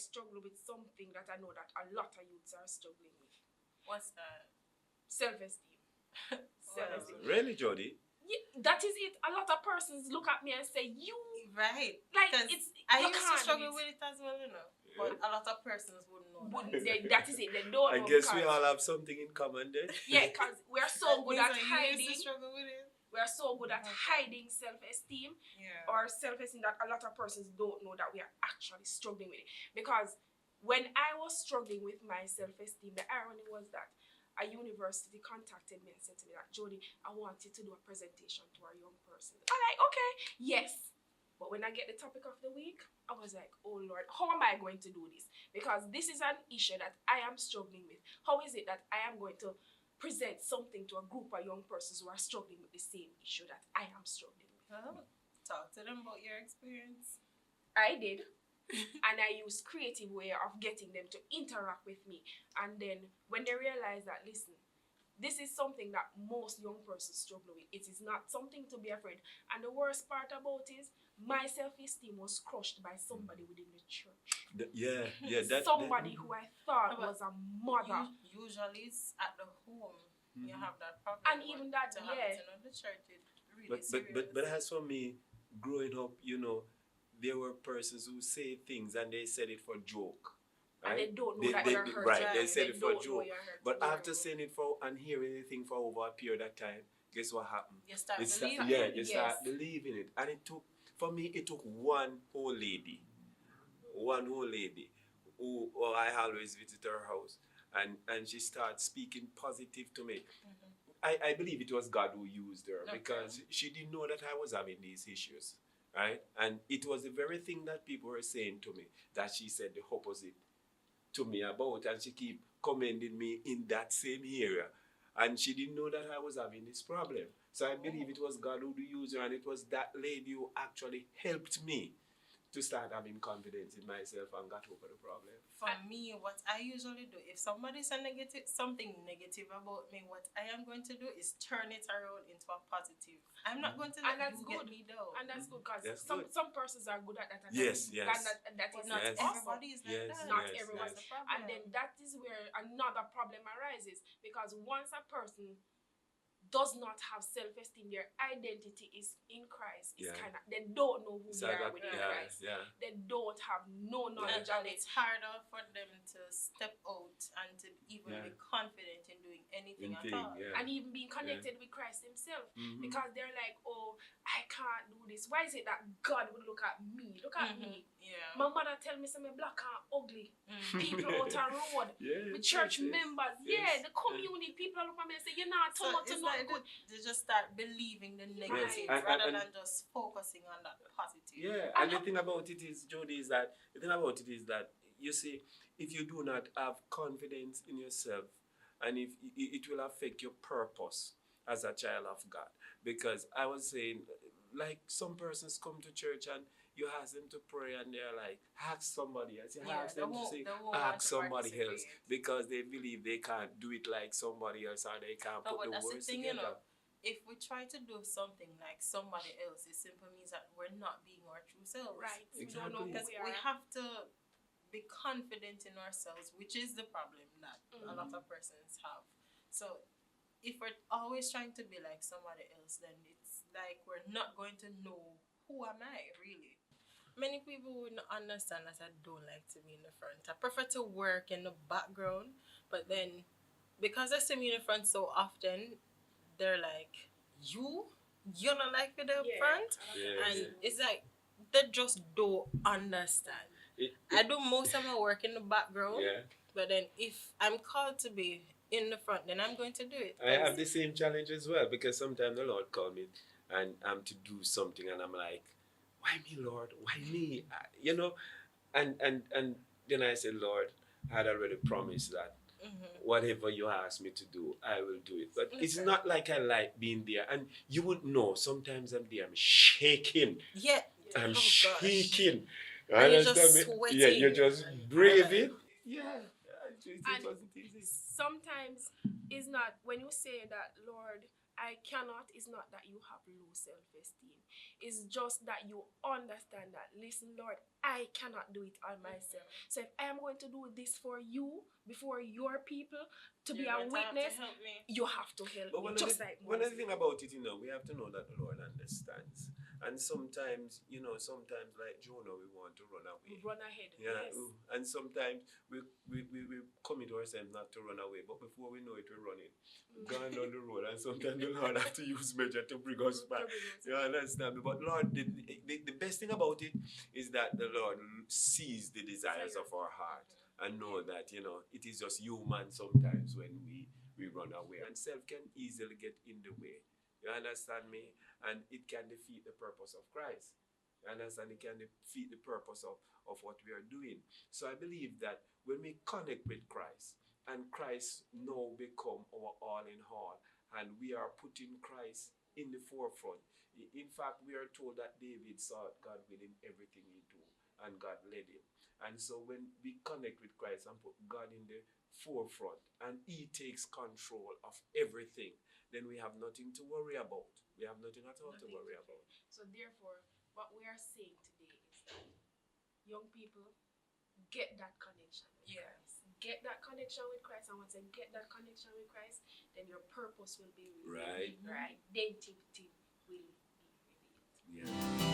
struggle with something that I know that a lot of youths are struggling with. What's that? Self-esteem. Self-esteem. Really, Jody? Yeah, that is it. A lot of persons look at me and say, "You right." like it's. I used to struggle with it as well, you know. But a lot of persons wouldn't know. That is it. They don't I know. guess we all have something in common then. Yeah, because we're so good at hiding. You used to struggle with it. We're so good at hiding self-esteem or self-esteem that a lot of persons don't know that we are actually struggling with it. Because when I was struggling with my self-esteem, the irony was that a university contacted me and said to me that, Jody, I want you to do a presentation to our young person. I'm like, okay, yes. But when I get the topic of the week, I was like, oh Lord, how am I going to do this? Because this is an issue that I am struggling with. How is it that I am going to present something to a group of young persons who are struggling with the same issue that I am struggling with? Well, talk to them about your experience. I did. And I used creative way of getting them to interact with me. And then when they realize that, listen, this is something that most young persons struggle with. It is not something to be afraid. And the worst part about it is my self-esteem was crushed by somebody within the church. Somebody who I thought was a mother. Usually it's at the home. You have that problem. And even that, to have it in the church, it really serious. But as for me, growing up, you know, there were persons who say things and they said it for joke. Right? And they don't know that you're hurt. Right, they said it for joke. But But after saying it for and hearing anything for over a period of time, guess what happened? You start believing it. Yeah, you start believing it. And it took one whole lady who I always visit her house. And she started speaking positive to me. I believe it was God who used her because she didn't know that I was having these issues. Right? And it was the very thing that people were saying to me that she said the opposite to me about, and she keep commending me in that same area. And she didn't know that I was having this problem. So I believe it was God who used her, and it was that lady who actually helped me to start having confidence in myself and got over the problem. For me, what I usually do, if somebody says something negative about me, what I am going to do is turn it around into a positive. I'm not going to let you get me down. And that's good because some persons are good at that. Yes. That is not everybody is like that. Not everyone's the problem. And then that is where another problem arises, because once a person does not have self-esteem, their identity is in Christ. It's kind of, they don't know who they are within Christ. They don't have no knowledge of it. It's harder for them to step out and to even be confident in doing anything at all. And even being connected with Christ himself. Because they're like, oh, I can't do this. Why is it that God would look at me? Look at me. My mother tell me I'm black and ugly. People out on road. The church members. The community. People look at me and say, you're not too much to know. They just start believing the negative rather than just focusing on that positive. And the thing about it is, Jody, is that you see, if you do not have confidence in yourself, and if it will affect your purpose as a child of God. Because I was saying, like, some persons come to church and you ask them to pray and they're like, ask somebody else. Ask them to say, ask somebody else, because they believe they can't do it like somebody else, or they can't put the words together. You know, if we try to do something like somebody else, it simply means that we're not being our true selves. Right. Exactly. We don't know because we have to be confident in ourselves, which is the problem that a lot of persons have. So if we're always trying to be like somebody else, then it's like we're not going to know who am I really. Many people would not understand that I don't like to be in the front. I prefer to work in the background, but then because I see me in the front so often, they're like, you don't like me in the front? And it's like, they just don't understand. I do most of my work in the background, but then if I'm called to be in the front, then I'm going to do it. I have the same challenge as well, because sometimes the Lord call me and I'm to do something and I'm like, why me, Lord? Why me? You know, and then I said, Lord, I had already promised that whatever you ask me to do, I will do it. But it's not like I like being there. And you would know, sometimes I'm there, I'm shaking. I'm shaking. And you're just sweating. Yeah, you're just breathing. And sometimes it's not, when you say that, Lord, I cannot is not that you have low self-esteem. It's just that you understand that, listen, Lord, I cannot do it on myself. So if I am going to do this for you, before your people, to be a witness, you have to help me. Just like one of the thing about it, we have to know that the Lord understands. And sometimes, sometimes like Jonah, we want to run away. Run ahead. Yeah. Yes. And sometimes we commit ourselves not to run away, but before we know it, we're running. Going down the road, and sometimes the Lord have to use measure to bring us back. You understand me? But Lord, the best thing about it is that the Lord sees the desires of our heart and know that, it is just human sometimes when we run away. And self can easily get in the way. You understand me? And it can defeat the purpose of Christ. You understand? It can defeat the purpose of what we are doing. So I believe that when we connect with Christ, and Christ now become our all in all, and we are putting Christ in the forefront. In fact, we are told that David sought God within everything he do, and God led him. And so when we connect with Christ and put God in the forefront, and he takes control of everything, then we have nothing to worry about. We have nothing at all to worry about. So therefore, what we are saying today is that young people, get that connection with Christ. Get that connection with Christ. And once you get that connection with Christ, then your purpose will be revealed. Right. Your identity will be revealed. Yeah.